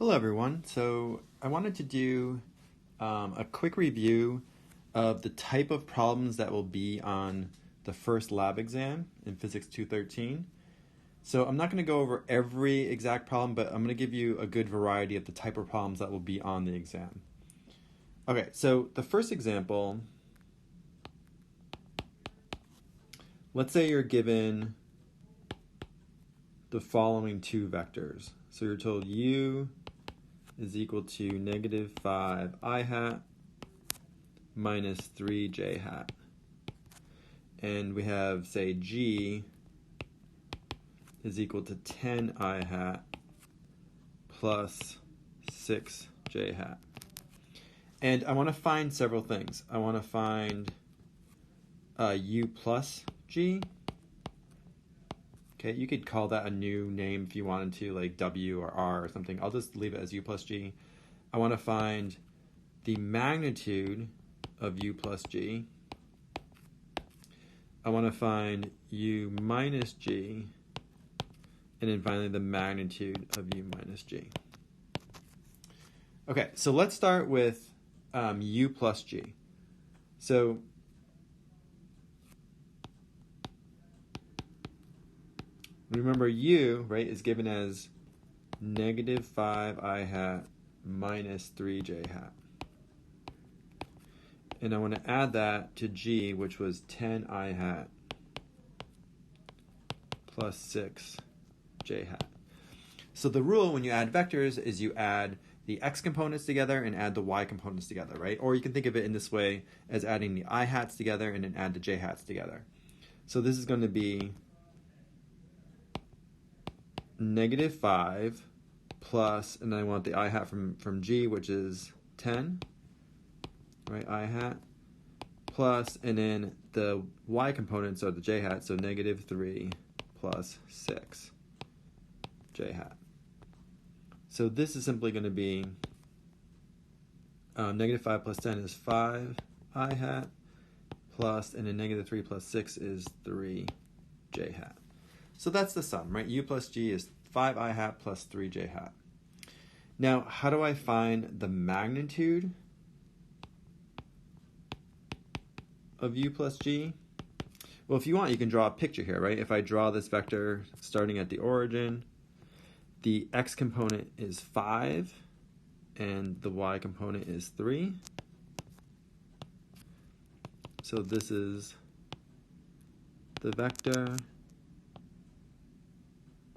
Hello everyone. So I wanted to do a quick review of the type of problems that will be on the first lab exam in Physics 213. So I'm not going to go over every exact problem, but I'm going to give you a good variety of the type of problems that will be on the exam. Okay, so the first example, let's say you're given the following two vectors. So you're told u is equal to negative 5 hat minus 3 hat. And we have, say, g is equal to 10 hat plus 6 hat. And I want to find several things. I want to find u plus g. Okay, you could call that a new name if you wanted to, like w or r or something. I'll just leave it as u plus g. I want to find the magnitude of u plus g. I want to find u minus g. And then finally the magnitude of u minus g. Okay, so let's start with u plus g. So remember u, right, is given as negative 5 hat minus 3 hat. And I want to add that to g, which was 10 hat plus 6 hat. So the rule when you add vectors is you add the x components together and add the y components together, right? Or you can think of it in this way as adding the I hats together and then add the j hats together. So this is going to be negative 5 plus, and then I want the I hat from g, which is 10, right, I hat, plus, and then the y components are the j hat, so negative 3 plus 6 hat. So this is simply going to be negative 5 plus 10 is 5 I hat, plus, and then negative 3 plus 6 is 3 hat. So that's the sum, right? U plus g is 5 I hat plus 3 hat. Now, how do I find the magnitude of u plus g? Well, if you want, you can draw a picture here, right? If I draw this vector starting at the origin, the x component is 5, and the y component is 3. So this is the vector.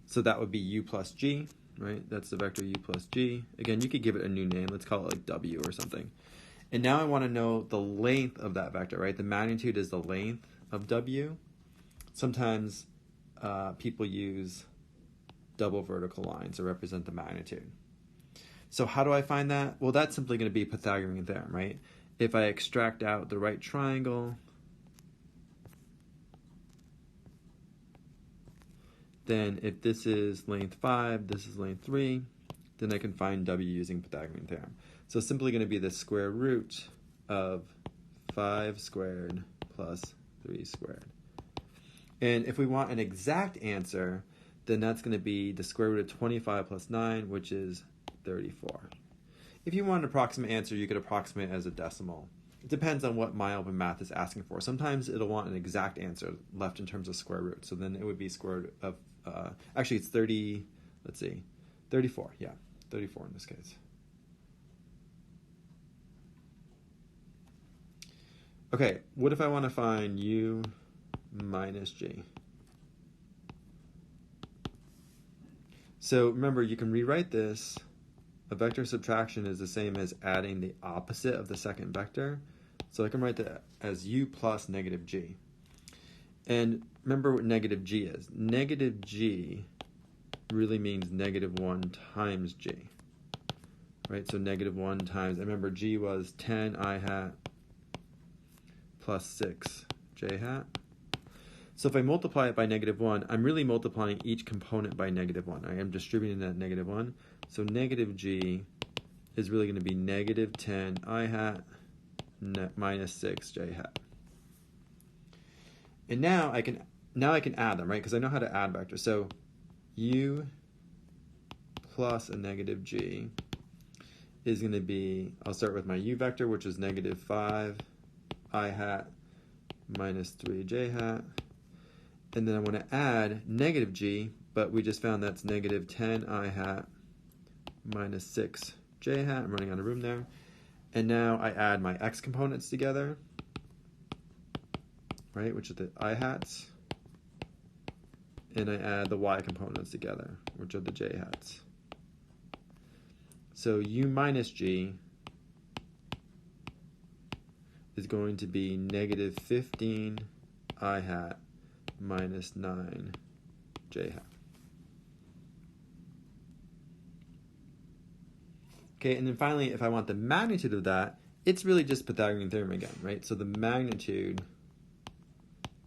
So that would be u plus g, right? That's the vector u plus g. Again, you could give it a new name. Let's call it like w or something. And now I want to know the length of that vector, right? The magnitude is the length of w. Sometimes people use double vertical lines to represent the magnitude. So how do I find that? Well, that's simply going to be Pythagorean theorem, right? If I extract out the right triangle, then if this is length 5, this is length 3, then I can find w using Pythagorean theorem. So it's simply going to be the square root of 5 squared plus 3 squared. And if we want an exact answer, then that's going to be the square root of 25 plus 9, which is 34. If you want an approximate answer, you could approximate it as a decimal. It depends on what MyOpenMath is asking for. Sometimes it'll want an exact answer left in terms of square root. So then it would be square root of, actually it's 30, let's see, 34, yeah, 34 in this case. Okay, what if I want to find u minus g? So remember, you can rewrite this. A vector subtraction is the same as adding the opposite of the second vector. So I can write that as u plus negative g. And remember what negative g is. Negative g really means negative 1 times g. Right, so negative 1 times, remember g was 10 I hat plus 6 hat. So if I multiply it by negative 1, I'm really multiplying each component by negative 1. I am distributing that negative 1. So negative g is really going to be negative 10 I hat minus 6 hat. And now I can add them, right? Because I know how to add vectors. So u plus a negative g is going to be, I'll start with my u vector, which is negative 5 I hat minus 3 j hat. And then I want to add negative g, but we just found that's negative 10 I hat minus 6 j hat. I'm running out of room there. And now I add my x components together, right, which are the I hats. And I add the y components together, which are the j hats. So u minus g is going to be negative 15 I hat minus 9 j hat. Okay, and then finally, if I want the magnitude of that, it's really just Pythagorean theorem again, right? So the magnitude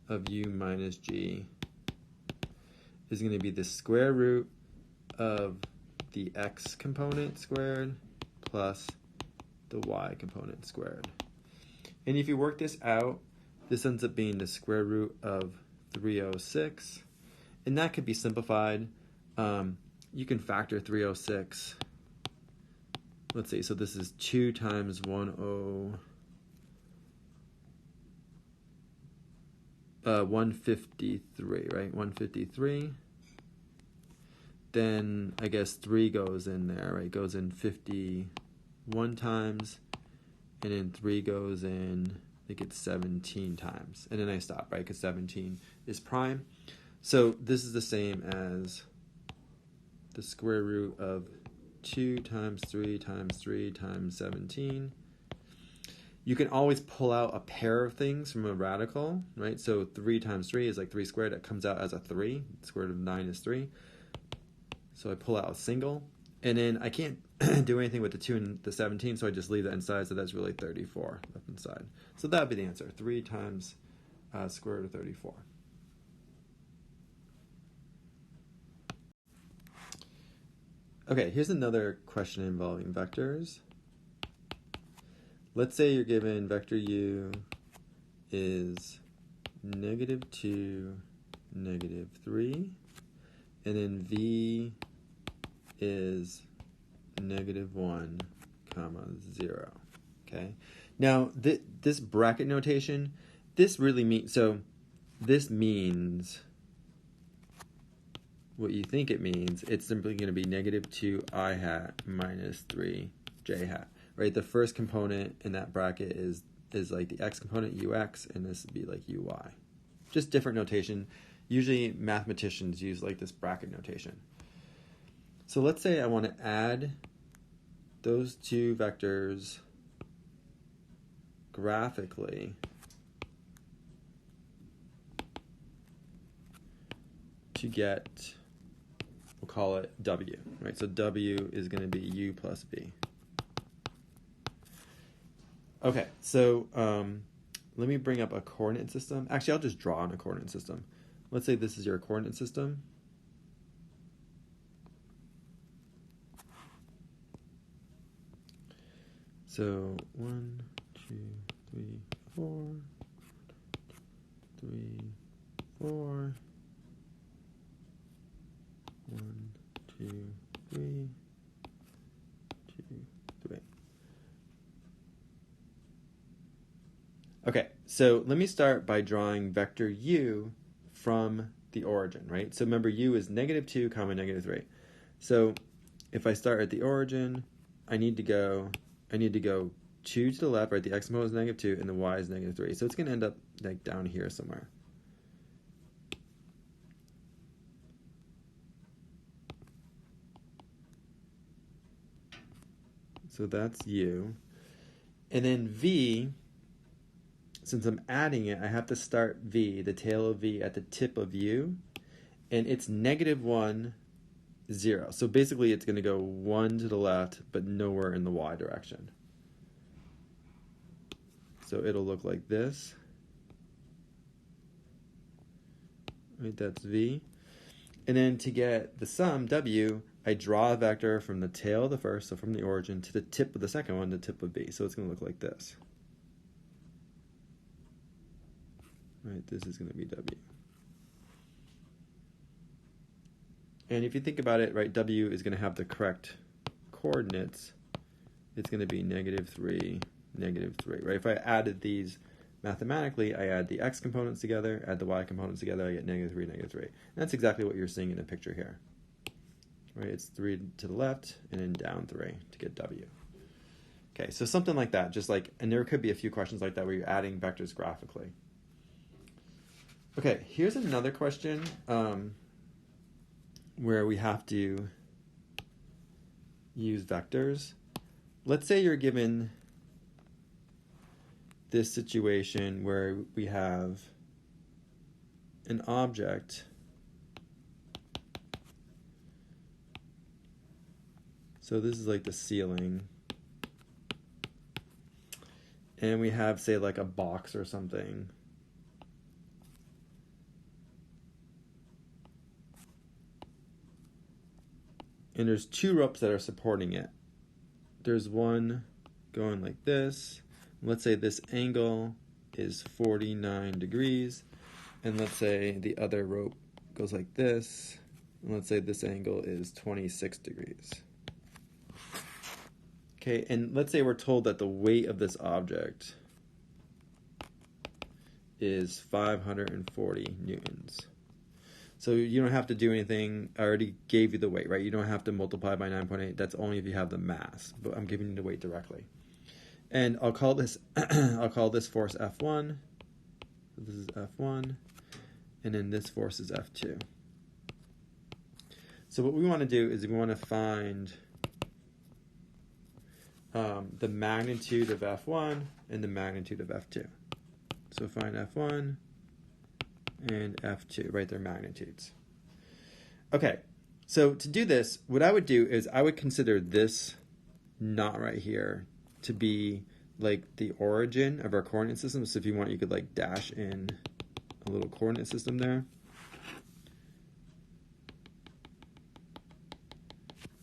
of u minus g is going to be the square root of the x component squared plus the y component squared. And if you work this out, this ends up being the square root of 306. And that could be simplified. You can factor 306. Let's see, so this is 2 times 153, right? 153. Then I guess 3 goes in there, right? Goes in 51 times. And then 3 goes in, I think it's 17 times. And then I stop, right? Because 17 is prime. So this is the same as the square root of 2 times 3 times 3 times 17. You can always pull out a pair of things from a radical, right? So 3 times 3 is like 3 squared. It comes out as a 3. The square root of 9 is 3. So I pull out a single. And then I can't do anything with the 2 and the 17, so I just leave that inside, so that's really 34 left inside. So that would be the answer, 3 times square root of 34. Okay, here's another question involving vectors. Let's say you're given vector u is negative 2, negative 3, and then v is negative 1, comma 0. Okay. Now this bracket notation, this really means, so this means what you think it means. It's simply going to be negative 2 I hat minus 3 j hat. Right. The first component in that bracket is like the x component ux, and this would be like uy. Just different notation. Usually mathematicians use like this bracket notation. So let's say I want to add those two vectors graphically to get, we'll call it w, right? So w is going to be u plus v. Okay, so let me bring up a coordinate system. Actually, I'll just draw on a coordinate system. Let's say this is your coordinate system. So 1, 2, 3, 4, 3, 4, 1, 2, 3, 2, 3. Okay, so let me start by drawing vector u from the origin, right? So remember, u is negative 2 comma negative 3. So if I start at the origin, I need to go 2 to the left, right? The x component is negative 2 and the y is negative 3. So it's going to end up like down here somewhere. So that's u. And then v, since I'm adding it, I have to start v, the tail of v, at the tip of u. And it's negative 1, 0. So basically it's going to go 1 to the left, but nowhere in the y direction. So it'll look like this. Right, that's v. And then to get the sum, w, I draw a vector from the tail of the first, so from the origin, to the tip of the second one, the tip of v. So it's going to look like this. Right, this is going to be w. And if you think about it, right, W is going to have the correct coordinates. It's going to be -3, -3, right? If I added these mathematically, I add the x components together, add the y components together, I get -3, -3. And that's exactly what you're seeing in the picture here. Right? It's 3 to the left and then down 3 to get W. Okay, so something like that, just like, and there could be a few questions like that where you're adding vectors graphically. Okay, here's another question where we have to use vectors. Let's say you're given this situation where we have an object so this is like the ceiling, and we have, say, like a box or something. And there's 2 ropes that are supporting it. There's one going like this. Let's say this angle is 49 degrees. And let's say the other rope goes like this. And let's say this angle is 26 degrees. Okay, and let's say we're told that the weight of this object is 540 newtons. So you don't have to do anything. I already gave you the weight, right? You don't have to multiply by 9.8. That's only if you have the mass, but I'm giving you the weight directly. And I'll call this I'll call this force F1. So this is F1, and then this force is F2. So what we want to do is we want to find the magnitude of F1 and the magnitude of F2. So find F1 and F2, right? Their magnitudes. Okay, so to do this, what I would do is I would consider this knot right here to be like the origin of our coordinate system. So if you want, you could like dash in a little coordinate system there.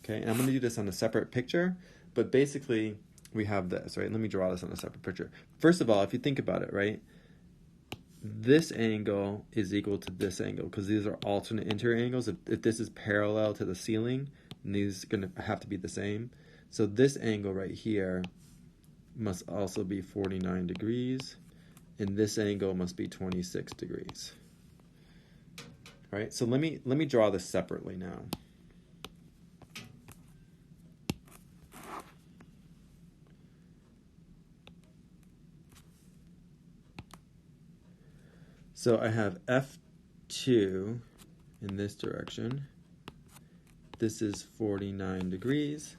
Okay, and I'm going to do this on a separate picture, but basically we have this, right? Let me draw this on a separate picture. First of all, if you think about it, right, this angle is equal to this angle because these are alternate interior angles. If this is parallel to the ceiling, and these are going to have to be the same. So this angle right here must also be 49 degrees, and this angle must be 26 degrees. All right, so let me draw this separately now. So I have F2 in this direction. This is 49 degrees.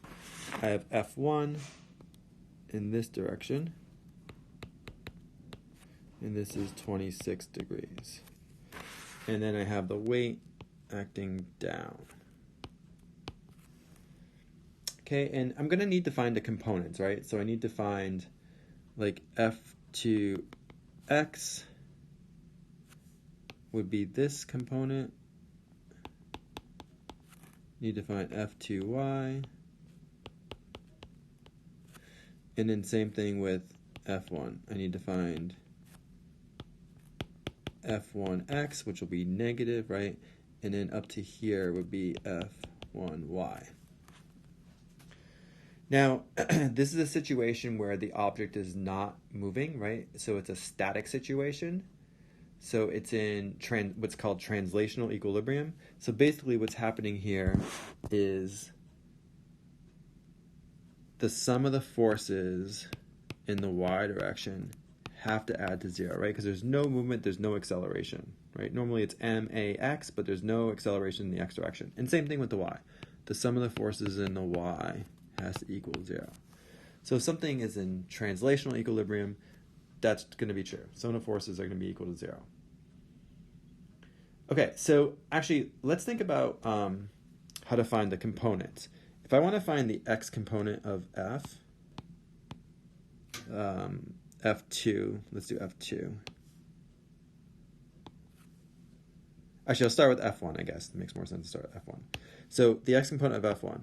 I have F1 in this direction. And this is 26 degrees. And then I have the weight acting down. Okay, and I'm going to need to find the components, right? So I need to find like F2x would be this component. Need to find F2y. And then same thing with F1. I need to find F1x, which will be negative, right? And then up to here would be F1y. Now, this is a situation where the object is not moving, right? So it's a static situation. So it's in what's called translational equilibrium. So basically what's happening here is the sum of the forces in the y direction have to add to 0, right? Because there's no movement, there's no acceleration, right? Normally it's max, but there's no acceleration in the x direction. And same thing with the y. The sum of the forces in the y has to equal 0. So if something is in translational equilibrium, that's going to be true. Sum of the forces are going to be equal to 0. Okay, so actually, let's think about how to find the components. If I want to find the x component of f, F2, let's do F2. Actually, I'll start with F1, I guess. It makes more sense to start with F1. So the x component of F1,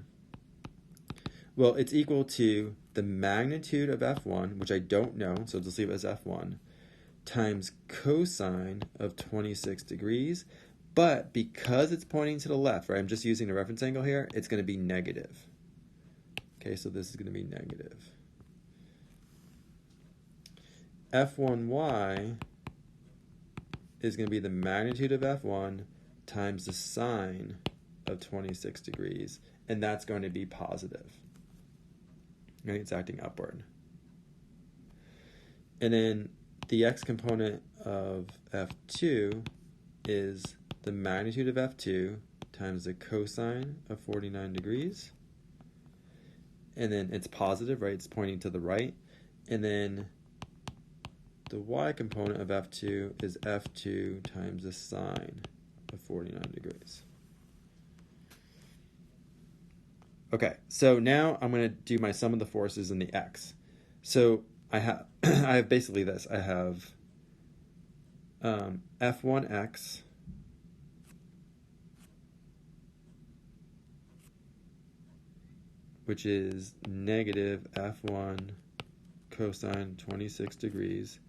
well, it's equal to the magnitude of F1, which I don't know, so just leave it as F1, times cosine of 26 degrees. But because it's pointing to the left, right, I'm just using the reference angle here, it's going to be negative. Okay, so this is going to be negative. F1y is going to be the magnitude of F1 times the sine of 26 degrees, and that's going to be positive. Right, it's acting upward. And then the x component of F2 is the magnitude of F2 times the cosine of 49 degrees. And then it's positive, right? It's pointing to the right. And then the y component of F2 is F2 times the sine of 49 degrees. Okay, so now I'm going to do my sum of the forces in the x. So I have I have basically this. I have F1x which is negative F1 cosine 26 degrees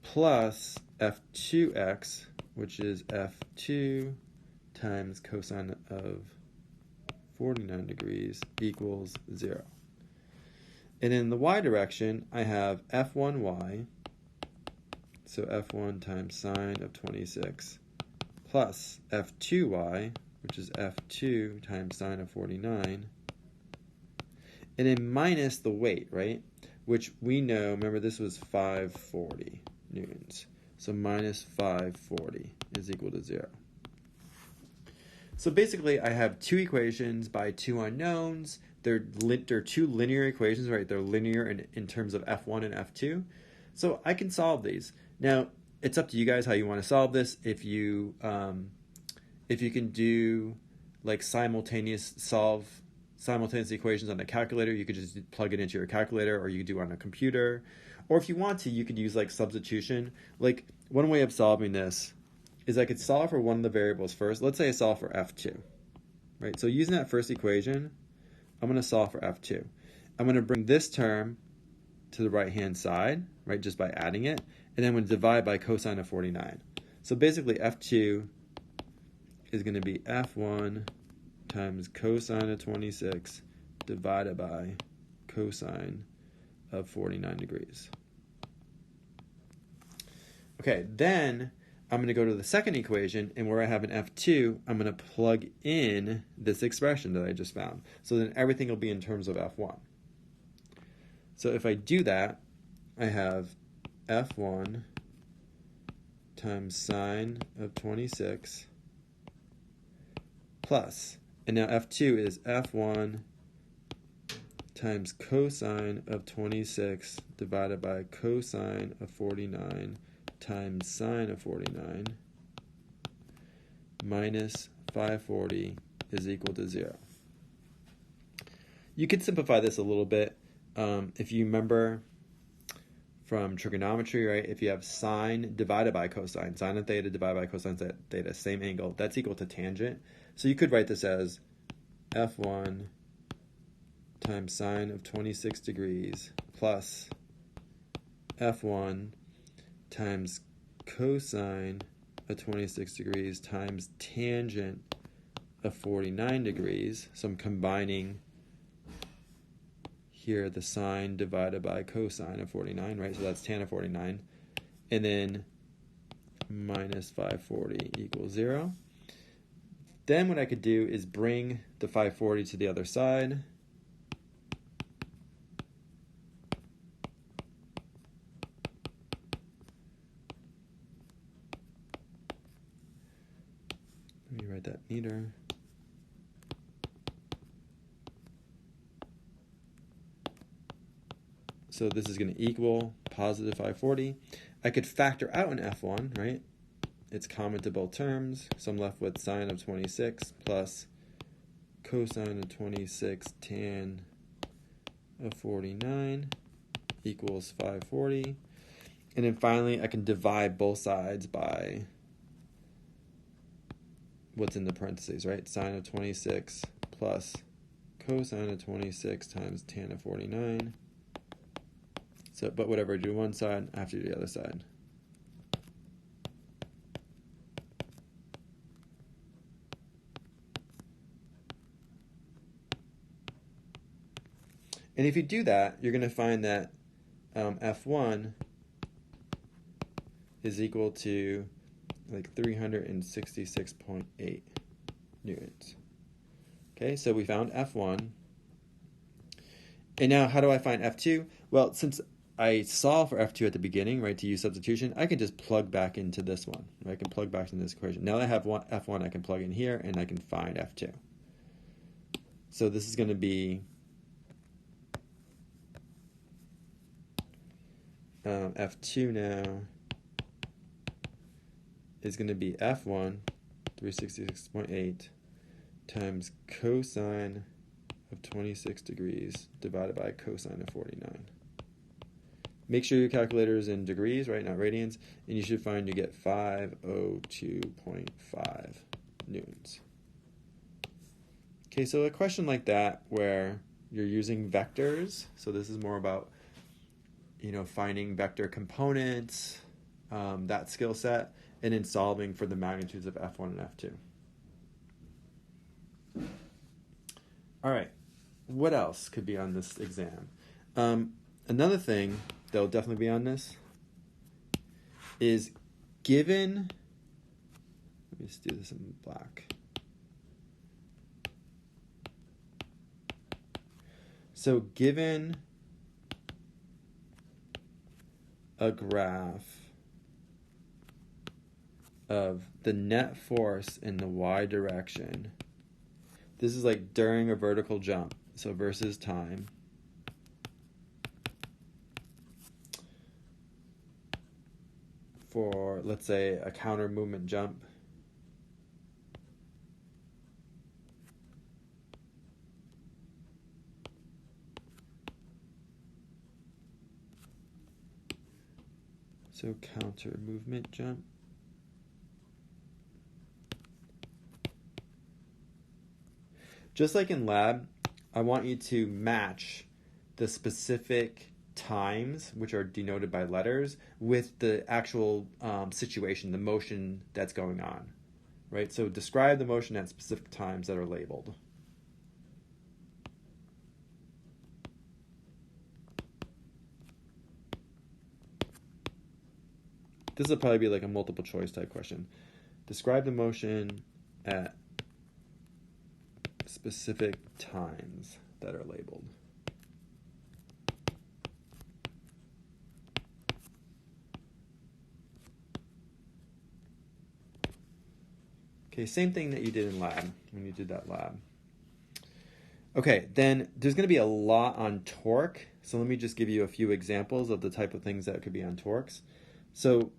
plus F2x, which is F2 times cosine of 49 degrees equals 0. And in the y direction, I have F1y, so F1 times sine of 26, plus F2y, which is F2 times sine of 49, and then minus the weight, right? Which we know, remember this was 540 newtons. So minus 540 is equal to 0. So basically I have two equations by two unknowns. They're two linear equations, right? They're linear in terms of F1 and F2. So I can solve these. Now, it's up to you guys how you want to solve this. If you can do like simultaneous equations on a calculator, you could just plug it into your calculator, or you could do it on a computer. Or if you want to, you could use like substitution. Like one way of solving this is I could solve for one of the variables first. Let's say I solve for F2, right? So using that first equation, I'm going to solve for F2. I'm going to bring this term to the right-hand side, right, just by adding it, and then I'm going to divide by cosine of 49. So basically F2 is going to be F1 times cosine of 26 divided by cosine of 49 degrees. Okay, then I'm going to go to the second equation, and where I have an F2, I'm going to plug in this expression that I just found. So then everything will be in terms of F1. So if I do that, I have F1 times sine of 26 plus, and now F2 is F1 times cosine of 26 divided by cosine of 49 times sine of 49 minus 540 is equal to 0. You could simplify this a little bit. If you remember from trigonometry, right, if you have sine divided by cosine, sine of theta divided by cosine of theta, same angle, that's equal to tangent. So you could write this as F1 times sine of 26 degrees plus F1 times cosine of 26 degrees times tangent of 49 degrees. So I'm combining here the sine divided by cosine of 49, right? So that's tan of 49. And then minus 540 equals 0. Then what I could do is bring the 540 to the other side. Let me write that meter. So this is going to equal positive 540. I could factor out an F1, right? It's common to both terms. So I'm left with sine of 26 plus cosine of 26 tan of 49 equals 540. And then finally, I can divide both sides by what's in the parentheses, right? Sine of 26 plus cosine of 26 times tan of 49. So, but whatever I do one side, I have to do the other side. And if you do that, you're going to find that F1 is equal to like 366.8 newtons. Okay, so we found F1. And now how do I find F2? Well, since I solved for F2 at the beginning, right, to use substitution, I can just plug back into this one. Right? I can plug back into this equation. Now that I have F1, I can plug in here, and I can find F2. So this is going to be F2 now is going to be F1, 366.8, times cosine of 26 degrees divided by cosine of 49. Make sure your calculator is in degrees, right, not radians, and you should find you get 502.5 newtons. Okay, so a question like that where you're using vectors, so this is more about, finding vector components, that skill set, and then solving for the magnitudes of F1 and F2. All right, what else could be on this exam? Another thing that will definitely be on this is given, let me just do this in black. So given a graph of the net force in the y direction, this is like during a vertical jump, so versus time, for, let's say, a counter movement jump. So counter movement jump. Just like in lab, I want you to match the specific times, which are denoted by letters, with the actual situation, the motion that's going on, right? So describe the motion at specific times that are labeled. This will probably be like a multiple choice type question. Describe the motion at specific times that are labeled. Okay, same thing that you did in lab, when you did that lab. Okay, then there's going to be a lot on torque. So let me just give you a few examples of the type of things that could be on torques. So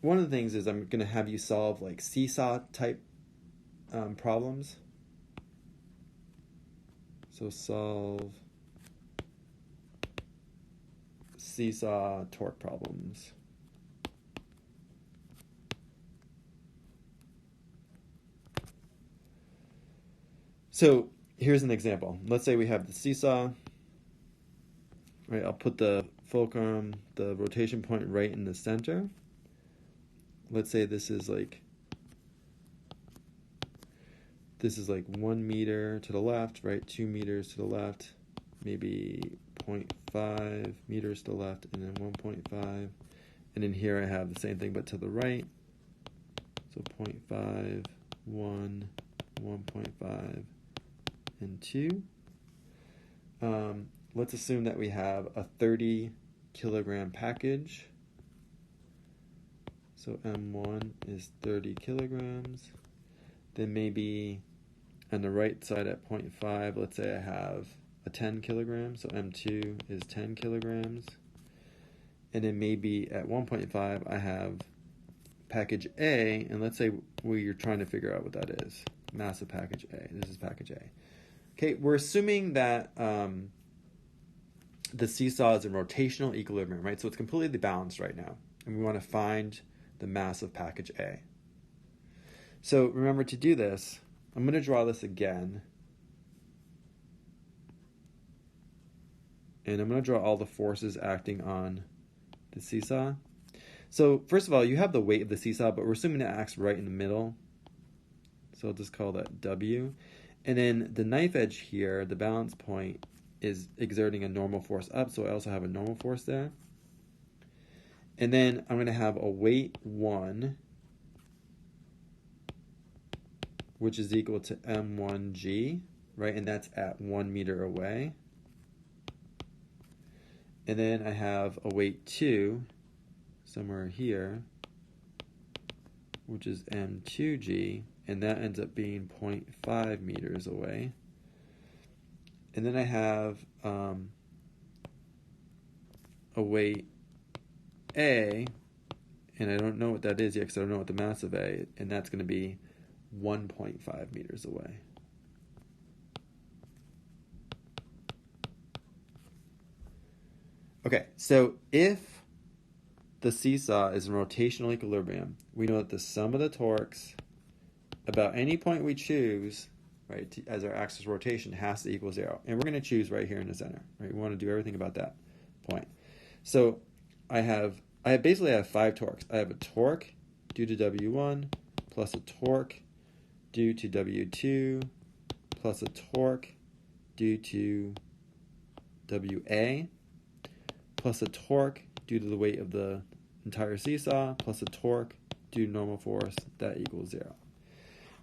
one of the things is I'm going to have you solve like seesaw type problems. So solve seesaw torque problems. So here's an example. Let's say we have the seesaw. Right, I'll put the fulcrum, the rotation point right in the center. Let's say this is like 1 meter to the left, right? 2 meters to the left, maybe 0.5 meters to the left, and then 1.5. And in here I have the same thing, but to the right. So 0.5, 1, 1.5, and 2. Let's assume that we have a 30 kilogram package. So M1 is 30 kilograms. Then maybe on the right side at 0.5, let's say I have a 10 kilograms. So M2 is 10 kilograms. And then maybe at 1.5, I have package A. And let's say we're trying to figure out what that is. Mass of package A. This is package A. Okay, we're assuming that the seesaw is in rotational equilibrium, right? So it's completely balanced right now. And we want to find the mass of package A. So remember, to do this, I'm going to draw this again. And I'm going to draw all the forces acting on the seesaw. So first of all, you have the weight of the seesaw, but we're assuming it acts right in the middle. So I'll just call that W. And then the knife edge here, the balance point, is exerting a normal force up, so I also have a normal force there. And then I'm going to have a weight 1, which is equal to m1g, right? And that's at 1 meter away. And then I have a weight 2 somewhere here, which is m2g, and that ends up being 0.5 meters away. And then I have a weight A, and I don't know what that is yet because I don't know what the mass of A, and that's going to be 1.5 meters away. Okay, so if the seesaw is in rotational equilibrium, we know that the sum of the torques about any point we choose, right, as our axis of rotation has to equal 0. And we're going to choose right here in the center, right? We want to do everything about that point. So I basically have 5 torques. I have a torque due to W1 plus a torque due to W2 plus a torque due to WA plus a torque due to the weight of the entire seesaw plus a torque due to normal force that equals 0.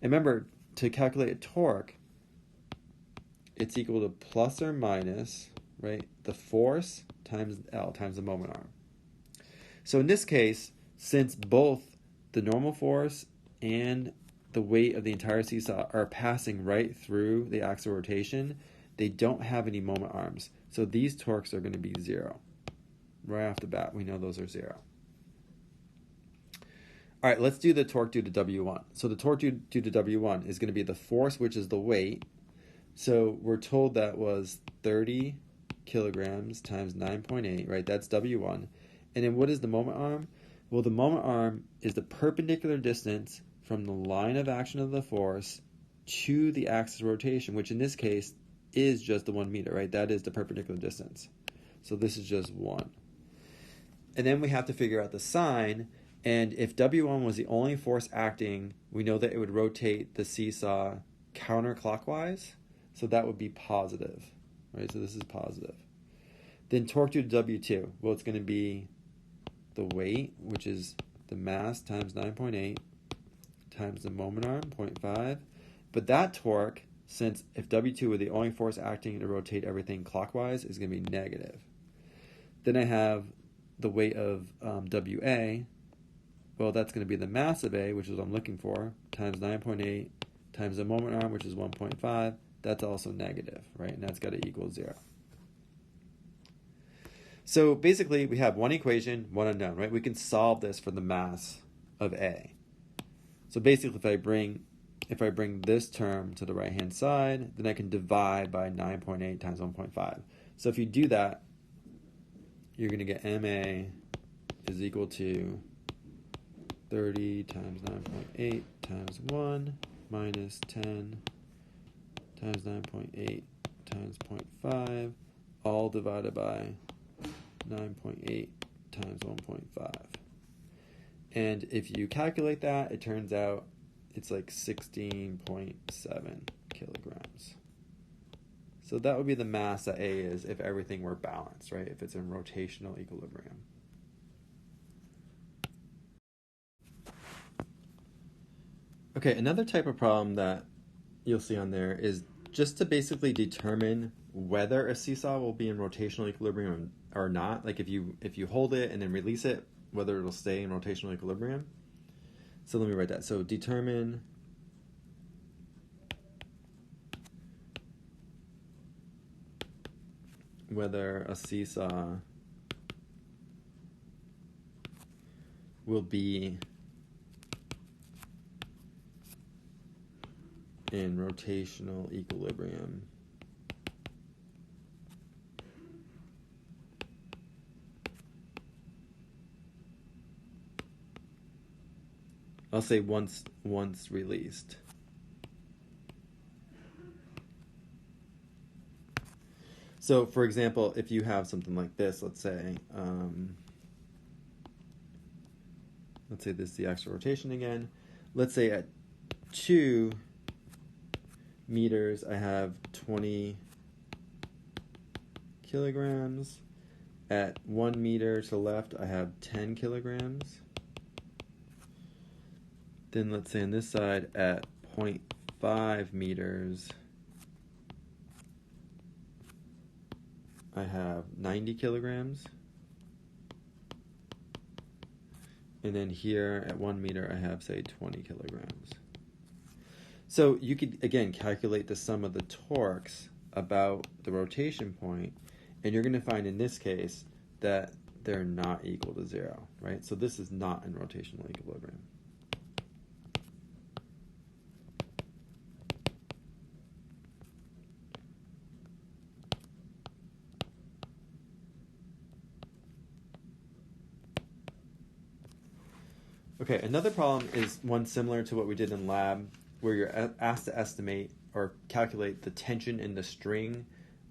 And remember, to calculate a torque, it's equal to plus or minus, right, the force times L times the moment arm. So in this case, since both the normal force and the weight of the entire seesaw are passing right through the axis of rotation, they don't have any moment arms. So these torques are going to be 0. Right off the bat, we know those are 0. All right, let's do the torque due to W1. So the torque due to W1 is going to be the force, which is the weight. So we're told that was 30 kilograms times 9.8, right? That's W1. And then what is the moment arm? Well, the moment arm is the perpendicular distance from the line of action of the force to the axis of rotation, which in this case is just the 1 meter, right? That is the perpendicular distance. So this is just 1. And then we have to figure out the sign. And if W1 was the only force acting, we know that it would rotate the seesaw counterclockwise. So that would be positive, right? So this is positive. Then torque due to W2. Well, it's going to be the weight, which is the mass times 9.8 times the moment arm, 0.5. But that torque, since if W2 were the only force acting to rotate everything clockwise, is going to be negative. Then I have the weight of WA. Well, that's going to be the mass of A, which is what I'm looking for, times 9.8 times the moment arm, which is 1.5. That's also negative, right? And that's got to equal 0. So basically, we have one equation, one unknown, right? We can solve this for the mass of A. So basically, if I bring this term to the right-hand side, then I can divide by 9.8 times 1.5. So if you do that, you're going to get MA is equal to 30 times 9.8 times 1 minus 10 times 9.8 times 0.5, all divided by 9.8 times 1.5. And if you calculate that, it turns out it's like 16.7 kilograms. So that would be the mass that A is if everything were balanced, right? If it's in rotational equilibrium. Okay, another type of problem that you'll see on there is just to basically determine whether a seesaw will be in rotational equilibrium or not. Like if you hold it and then release it, whether it'll stay in rotational equilibrium. So let me write that. So determine whether a seesaw will be in rotational equilibrium I'll say once released. So for example, if you have something like this, let's say this is the axis of rotation again. Let's say at 2 meters I have 20 kilograms. At 1 meter to the left, I have 10 kilograms. Then let's say on this side at 0.5 meters, I have 90 kilograms. And then here at 1 meter, I have, say, 20 kilograms. So you could, again, calculate the sum of the torques about the rotation point, and you're going to find in this case that they're not equal to 0, right? So this is not in rotational equilibrium. Okay, another problem is one similar to what we did in lab, where you're asked to estimate or calculate the tension in the string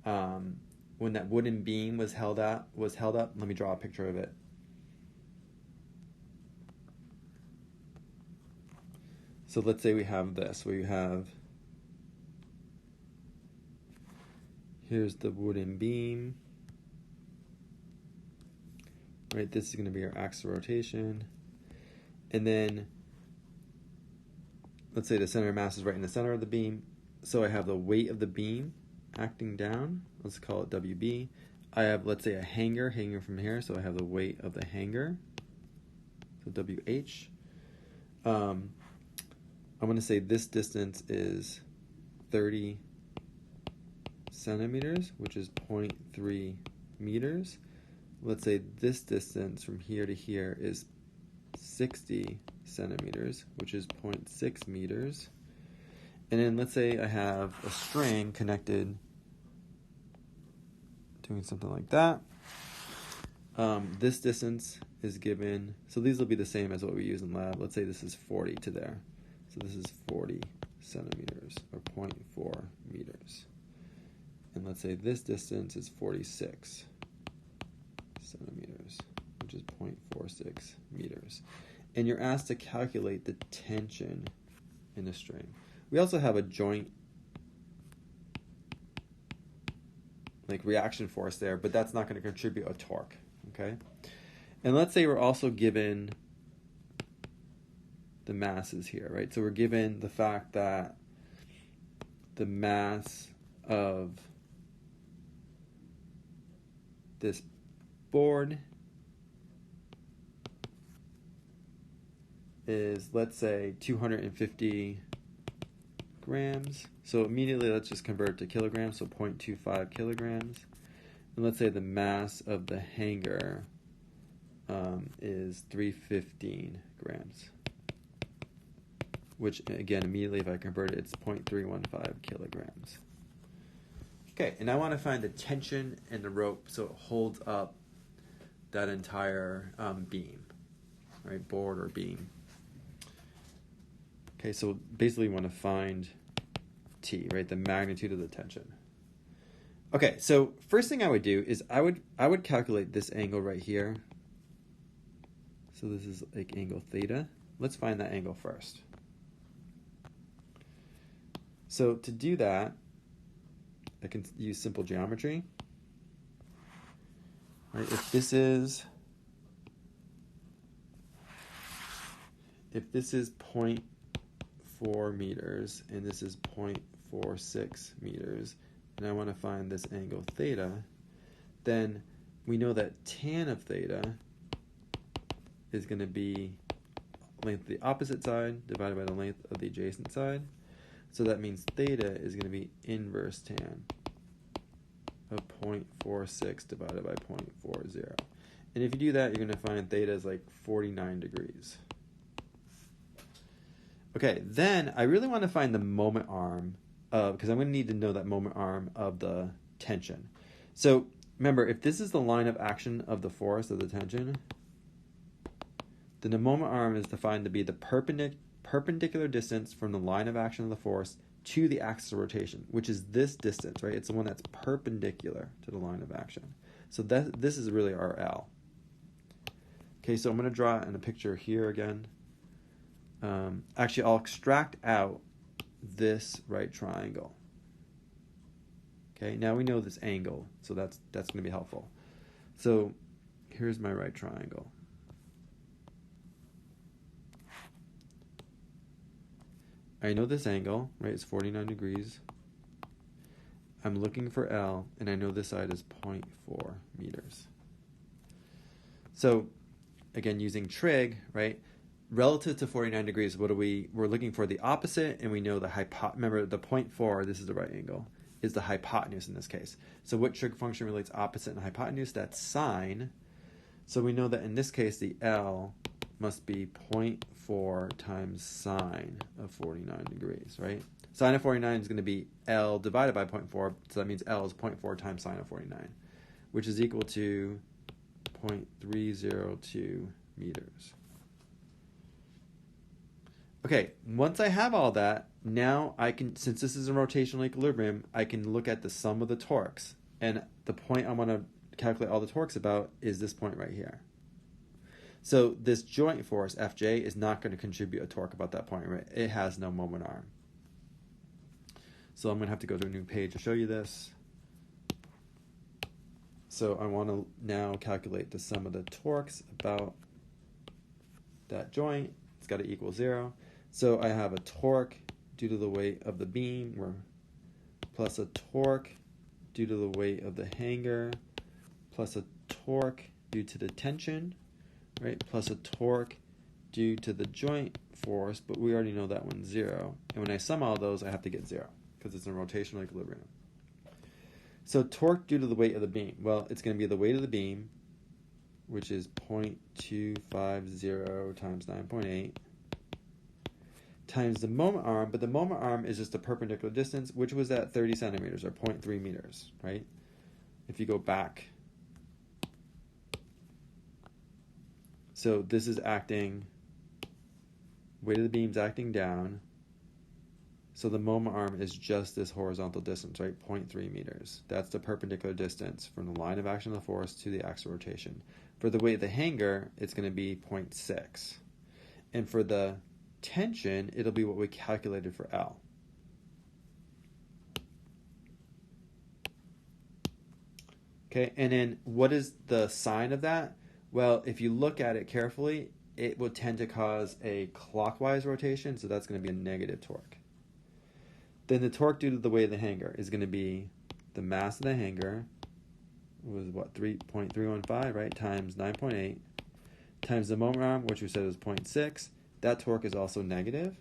when that wooden beam was held up. Let me draw a picture of it. So let's say we have this, where you have, here's the wooden beam, right? This is going to be our axis of rotation. And then, let's say the center of mass is right in the center of the beam. So I have the weight of the beam acting down. Let's call it WB. I have, let's say, a hanger hanging from here. So I have the weight of the hanger. So WH. I'm going to say this distance is 30 centimeters, which is 0.3 meters. Let's say this distance from here to here is 60 centimeters, which is 0.6 meters. And then let's say I have a string connected, doing something like that. This distance is given, so these will be the same as what we use in lab. Let's say this is 40 to there. So this is 40 centimeters, or 0.4 meters. And let's say this distance is 46 centimeters, which is 0.46 meters. And you're asked to calculate the tension in the string. We also have a joint reaction force there, but that's not going to contribute a torque, okay? And let's say we're also given the masses here, right? So we're given the fact that the mass of this board is, let's say, 250 grams. So immediately let's just convert it to kilograms, so 0.25 kilograms. And let's say the mass of the hanger is 315 grams, which again, immediately if I convert it, it's 0.315 kilograms. Okay, and I want to find the tension in the rope so it holds up that entire beam, right, board or beam. Okay, so basically we want to find T, right, the magnitude of the tension. Okay, so first thing I would do is I would calculate this angle right here. So this is like angle theta. Let's find that angle first. So to do that, I can use simple geometry. Right, if this is 0.4 meters and this is 0.46 meters, and I want to find this angle theta, then we know that tan of theta is going to be length of the opposite side divided by the length of the adjacent side. So that means theta is going to be inverse tan of 0.46 divided by 0.40. And if you do that, you're going to find theta is like 49 degrees. Okay, then I really want to find the moment arm because I'm going to need to know that moment arm of the tension. So remember, if this is the line of action of the force of the tension, then the moment arm is defined to be the perpendicular distance from the line of action of the force to the axis of rotation, which is this distance, right? It's the one that's perpendicular to the line of action. So this is really our L. Okay, so I'm going to draw it in a picture here again. Actually, I'll extract out this right triangle. Okay, now we know this angle, so that's going to be helpful. So here's my right triangle. I know this angle, right, is 49 degrees. I'm looking for L, and I know this side is 0.4 meters. So, again, using trig, right, relative to 49 degrees, we're looking for the opposite, and we know the remember the 0.4, this is the right angle, is the hypotenuse in this case. So what trig function relates opposite and hypotenuse? That's sine. So we know that in this case, the L must be 0.4 times sine of 49 degrees, right? Sine of 49 is going to be L divided by 0.4, so that means L is 0.4 times sine of 49, which is equal to 0.302 meters. Okay, once I have all that, now I can, since this is a rotational equilibrium, I can look at the sum of the torques. And the point I want to calculate all the torques about is this point right here. So this joint force, Fj, is not going to contribute a torque about that point, right? It has no moment arm. So I'm going to have to go to a new page to show you this. So I want to now calculate the sum of the torques about that joint. It's got to equal 0. So I have a torque due to the weight of the beam, plus a torque due to the weight of the hanger, plus a torque due to the tension, right? Plus a torque due to the joint force, but we already know that one's 0. And when I sum all those, I have to get 0 because it's in rotational equilibrium. So torque due to the weight of the beam. Well, it's going to be the weight of the beam, which is 0.250 times 9.8, times the moment arm, but the moment arm is just the perpendicular distance, which was at 30 centimeters, or 0.3 meters, right? If you go back. So this is acting, weight of the beam's acting down, so the moment arm is just this horizontal distance, right? 0.3 meters. That's the perpendicular distance from the line of action of the force to the axis of rotation. For the weight of the hanger, it's going to be 0.6. And for the tension, it'll be what we calculated for L. Okay, and then what is the sign of that? Well, if you look at it carefully, it will tend to cause a clockwise rotation, so that's going to be a negative torque. Then the torque due to the weight of the hanger is going to be the mass of the hanger, was what, 3.315, right, times 9.8, times the moment arm, which we said was 0.6. That torque is also negative.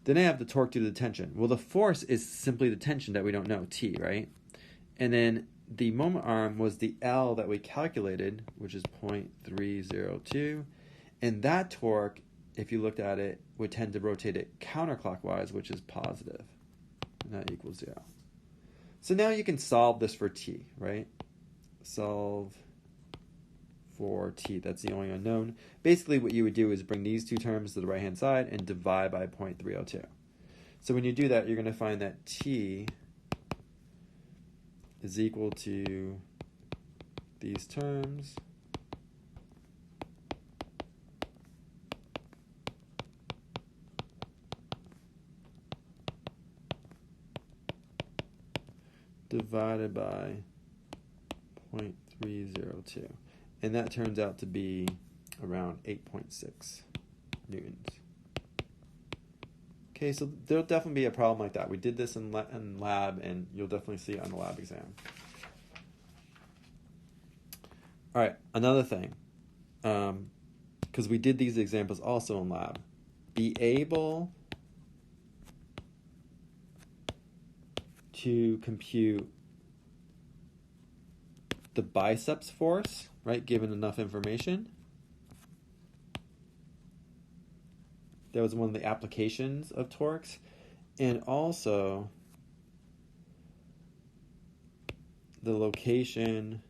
Then I have the torque due to the tension. Well, the force is simply the tension that we don't know, T, right? And then the moment arm was the L that we calculated, which is 0.302. And that torque, if you looked at it, would tend to rotate it counterclockwise, which is positive. And that equals 0. So now you can solve this for T, right? Solve for T. That's the only unknown. Basically, what you would do is bring these two terms to the right-hand side and divide by 0.302. So when you do that, you're going to find that T is equal to these terms divided by 0.302. And that turns out to be around 8.6 newtons. Okay, so there'll definitely be a problem like that. We did this in lab, and you'll definitely see it on the lab exam. All right, another thing, because we did these examples also in lab. Be able to compute the biceps force, right, given enough information. That was one of the applications of torques. And also the location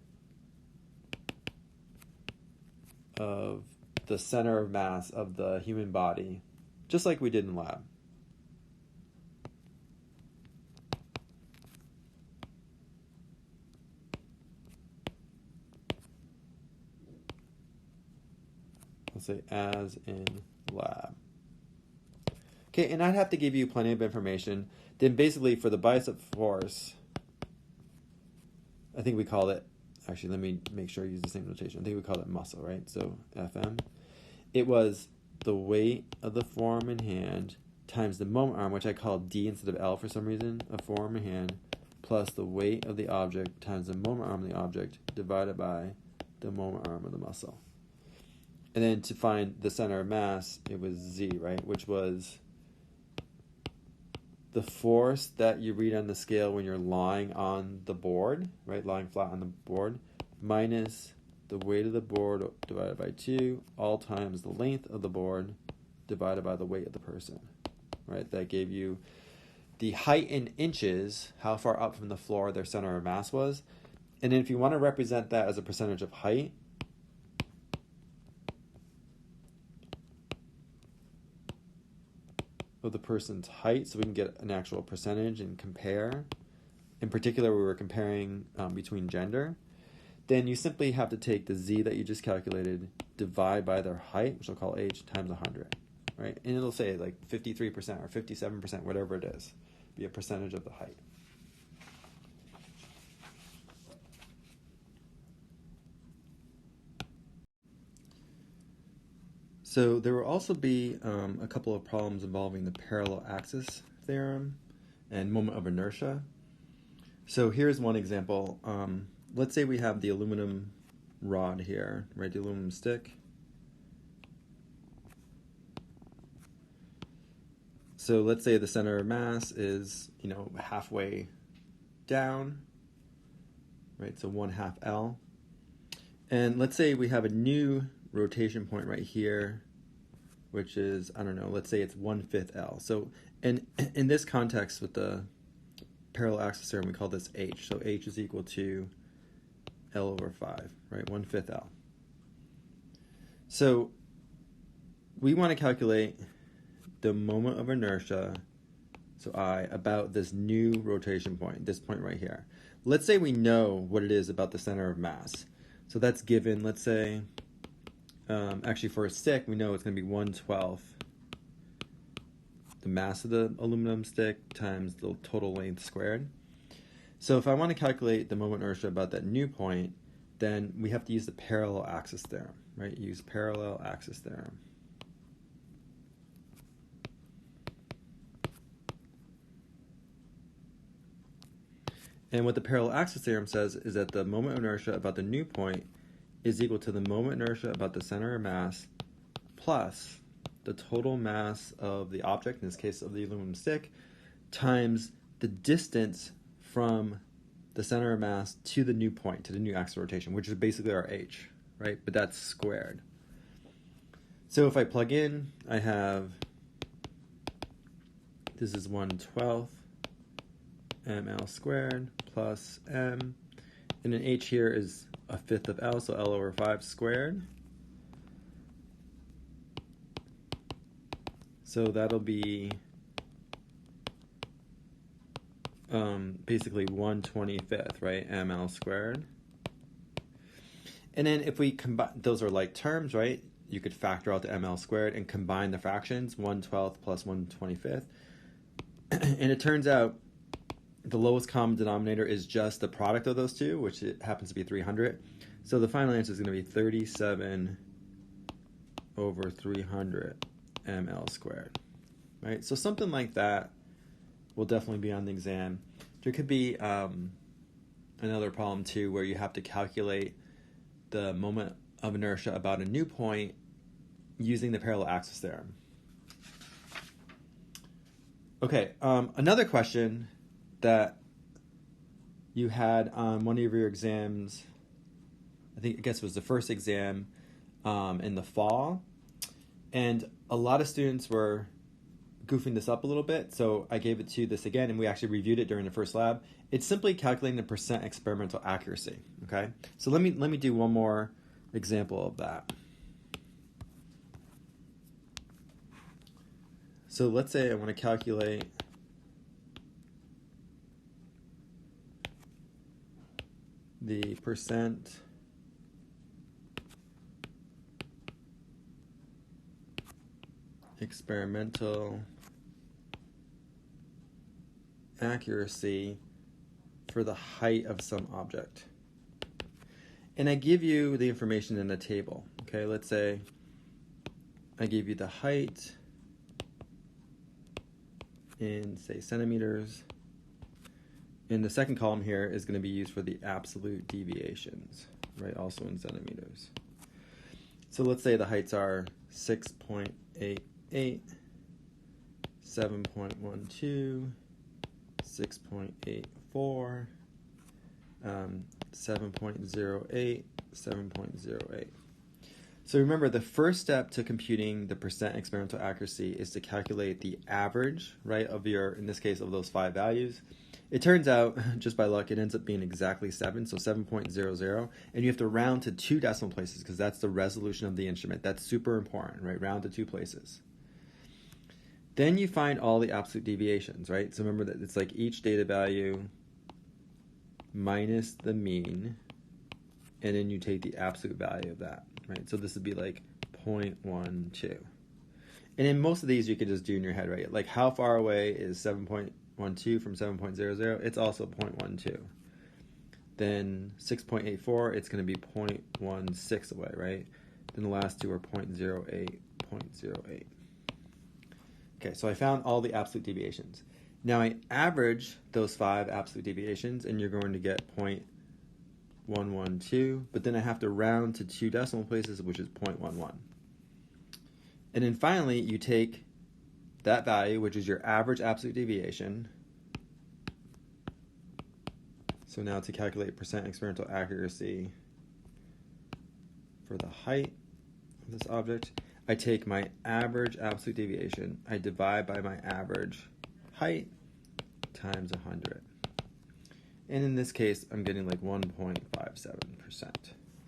of the center of mass of the human body, just like we did in lab. Let's say as in lab. Okay, and I'd have to give you plenty of information. Then basically for the bicep force, I think we call it, actually, let me make sure I use the same notation. I think we call it muscle, right? So FM. It was the weight of the forearm and hand times the moment arm, which I call D instead of L for some reason, of forearm and hand, plus the weight of the object times the moment arm of the object divided by the moment arm of the muscle. And then to find the center of mass, it was Z, right? Which was the force that you read on the scale when you're lying on the board, right? Lying flat on the board, minus the weight of the board divided by 2, all times the length of the board divided by the weight of the person, right? That gave you the height in inches, how far up from the floor their center of mass was. And then if you want to represent that as a percentage of height, of the person's height, so we can get an actual percentage and compare. In particular, we were comparing between gender. Then you simply have to take the Z that you just calculated, divide by their height, which I'll call H, times 100, right? And it'll say like 53% or 57%, whatever it is, be a percentage of the height. So there will also be a couple of problems involving the parallel axis theorem and moment of inertia. So here's one example. Let's say we have the aluminum rod here, right? The aluminum stick. So let's say the center of mass is, halfway down, right? So 1/2 L. And let's say we have a new rotation point right here, which is, I don't know, let's say it's 1/5 L. So in this context with the parallel axis theorem, we call this H. So H is equal to L over 5, right? 1/5 L. So we want to calculate the moment of inertia, so I, about this new rotation point, this point right here. Let's say we know what it is about the center of mass. So that's given, let's say, actually for a stick, we know it's going to be 1/12 the mass of the aluminum stick times the total length squared. So if I want to calculate the moment inertia about that new point, then we have to use the parallel axis theorem, right? Use parallel axis theorem. And what the parallel axis theorem says is that the moment inertia about the new point is equal to the moment inertia about the center of mass plus the total mass of the object, in this case of the aluminum stick, times the distance from the center of mass to the new point, to the new axis of rotation, which is basically our H, right? But that's squared. So if I plug in, I have, this is 1/12 ml squared plus m, and then H here is 1/5 of L, so L over 5 squared. So that'll be basically 1/25, right? ml squared. And then if we combine, those are like terms, right? You could factor out the ml squared and combine the fractions, 1/12 plus 1/25. And it turns out the lowest common denominator is just the product of those two, which it happens to be 300. So the final answer is going to be 37 over 300 ml squared, right? So something like that will definitely be on the exam. There could be another problem too where you have to calculate the moment of inertia about a new point using the parallel axis theorem. Okay, another question that you had on one of your exams, I guess it was the first exam in the fall, and a lot of students were goofing this up a little bit, so I gave it to you this again, and we actually reviewed it during the first lab. It's simply calculating the percent experimental accuracy, okay? So let me do one more example of that. So let's say I want to calculate the percent experimental accuracy for the height of some object. And I give you the information in the table. Okay, let's say I give you the height in, say, centimeters. And the second column here is going to be used for the absolute deviations, right? Also in centimeters. So let's say the heights are 6.88, 7.12, 6.84, 7.08, 7.08. So remember, the first step to computing the percent experimental accuracy is to calculate the average, right, of your, in this case, of those 5 values. It turns out, just by luck, it ends up being exactly 7, so 7.00, and you have to round to 2 decimal places because that's the resolution of the instrument. That's super important, right? Round to 2 places. Then you find all the absolute deviations, right? So remember that it's like each data value minus the mean, and then you take the absolute value of that, right? So this would be like 0.12. And in most of these, you can just do in your head, right? Like how far away is 7.12 from 7.00? It's also 0.12. Then 6.84, it's going to be 0.16 away, right? Then the last two are 0.08, 0.08. Okay, so I found all the absolute deviations. Now I average those 5 absolute deviations, and you're going to get 0.112, but then I have to round to 2 decimal places, which is 0.11. And then finally, you take that value, which is your average absolute deviation. So now to calculate percent experimental accuracy for the height of this object, I take my average absolute deviation, I divide by my average height times 100. And in this case, I'm getting like 1.57%.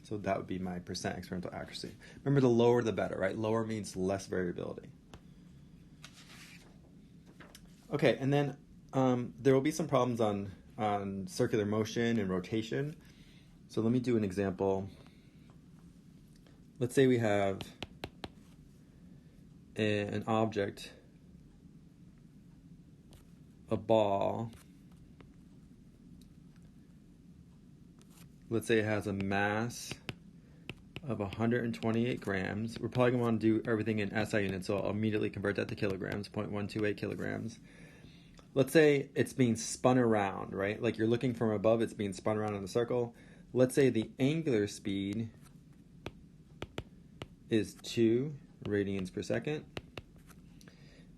So that would be my percent experimental accuracy. Remember, the lower the better, right? Lower means less variability. Okay, and then there will be some problems on circular motion and rotation. So let me do an example. Let's say we have an object, a ball. Let's say it has a mass of 128 grams. We're probably going to want to do everything in SI units, so I'll immediately convert that to kilograms, 0.128 kilograms. Let's say it's being spun around, right? Like you're looking from above, it's being spun around in a circle. Let's say the angular speed is 2 radians per second.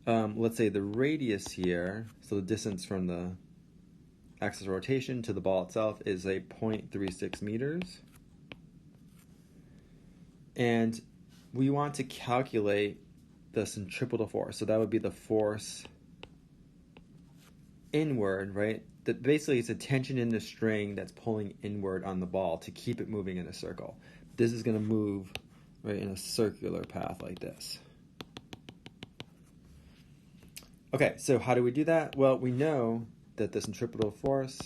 Let's say the radius here, so the distance from the axis of rotation to the ball itself, is a 0.36 meters. And we want to calculate the centripetal force. So that would be the force inward, right? That basically it's a tension in the string that's pulling inward on the ball to keep it moving in a circle. This is going to move right in a circular path like this. Okay, so how do we do that? Well, we know that the centripetal force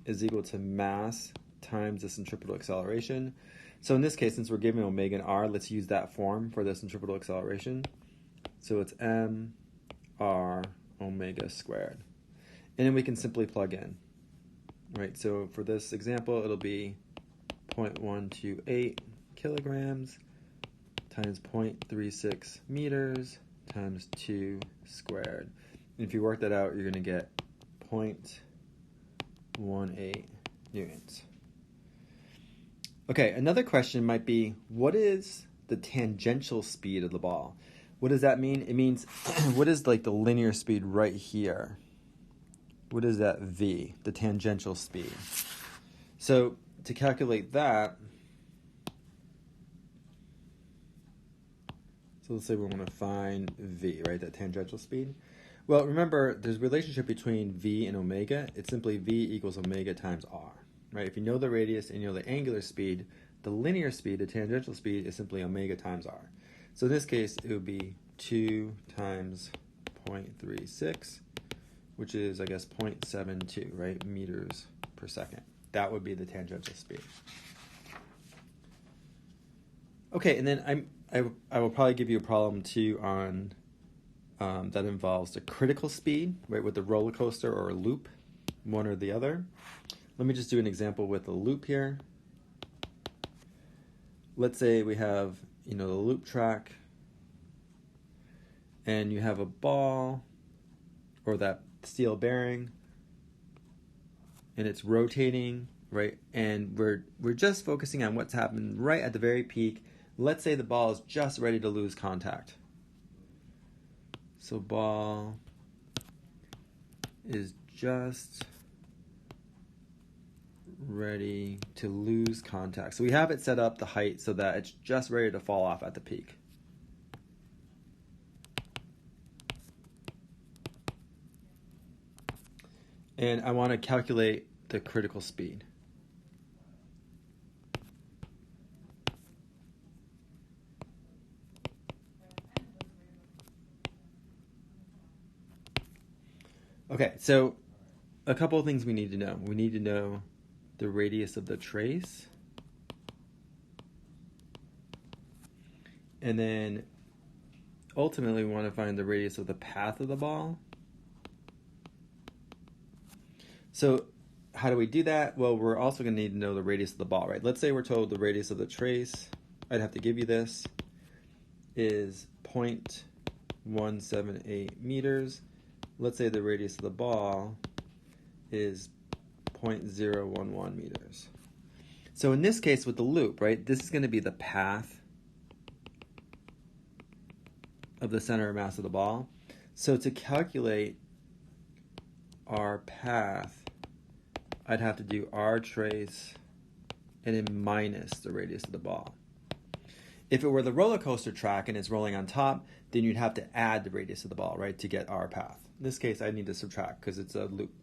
is equal to mass times the centripetal acceleration. So in this case, since we're given omega and r, let's use that form for the centripetal acceleration. So it's mr omega squared. And then we can simply plug in, right? So for this example, it'll be 0.128 kilograms times 0.36 meters times 2 squared. And if you work that out, you're going to get 0.18 newtons. Okay, another question might be, what is the tangential speed of the ball? What does that mean? It means, what is like the linear speed right here? What is that v, the tangential speed? So to calculate that, so let's say we want to find v, right, that tangential speed. Well, remember, there's a relationship between v and omega. It's simply v equals omega times r. Right? If you know the radius and you know the angular speed, the linear speed, the tangential speed, is simply omega times r. So in this case, it would be 2 times 0.36, which is, I guess, 0.72, right, meters per second. That would be the tangential speed. Okay, and then I will probably give you a problem too on that involves the critical speed, right, with the roller coaster or a loop. one or the other. Let me just do an example with a loop here. Let's say we have, the loop track, and you have a ball or that steel bearing, and it's rotating, right? And we're just focusing on what's happened right at the very peak. Let's say the ball is just ready to lose contact. So ball is just ready to lose contact. So we have it set up the height so that it's just ready to fall off at the peak. And I want to calculate the critical speed. Okay, so a couple of things we need to know. We need to know the radius of the trace. And then ultimately we want to find the radius of the path of the ball. So how do we do that? Well, we're also going to need to know the radius of the ball, right? Let's say we're told the radius of the trace, I'd have to give you this, is 0.178 meters. Let's say the radius of the ball is 0.011 meters. So in this case with the loop, right, this is going to be the path of the center of mass of the ball. So to calculate our path, I'd have to do r trace and then minus the radius of the ball. If it were the roller coaster track and it's rolling on top, then you'd have to add the radius of the ball, right, to get our path. In this case, I need to subtract because it's a loop.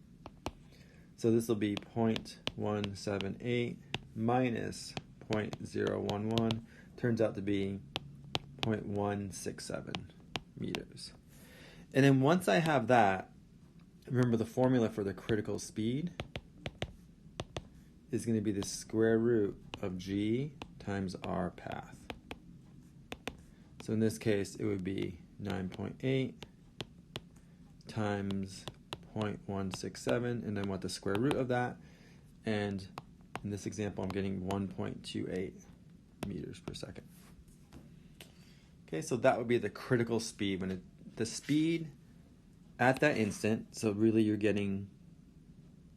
So this will be 0.178 minus 0.011. Turns out to be 0.167 meters. And then once I have that, remember the formula for the critical speed is going to be the square root of g times r path. So in this case, it would be 9.8 times 0.167, and then what the square root of that. And in this example, I'm getting 1.28 meters per second. Okay, so that would be the critical speed. The speed at that instant, so really you're getting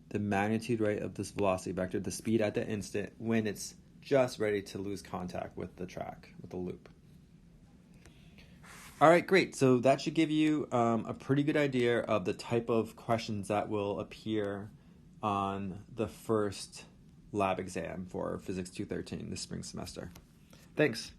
the magnitude, right, of this velocity vector, the speed at that instant when it's just ready to lose contact with the track, with the loop. All right, great. So that should give you a pretty good idea of the type of questions that will appear on the first lab exam for Physics 213 this spring semester. Thanks.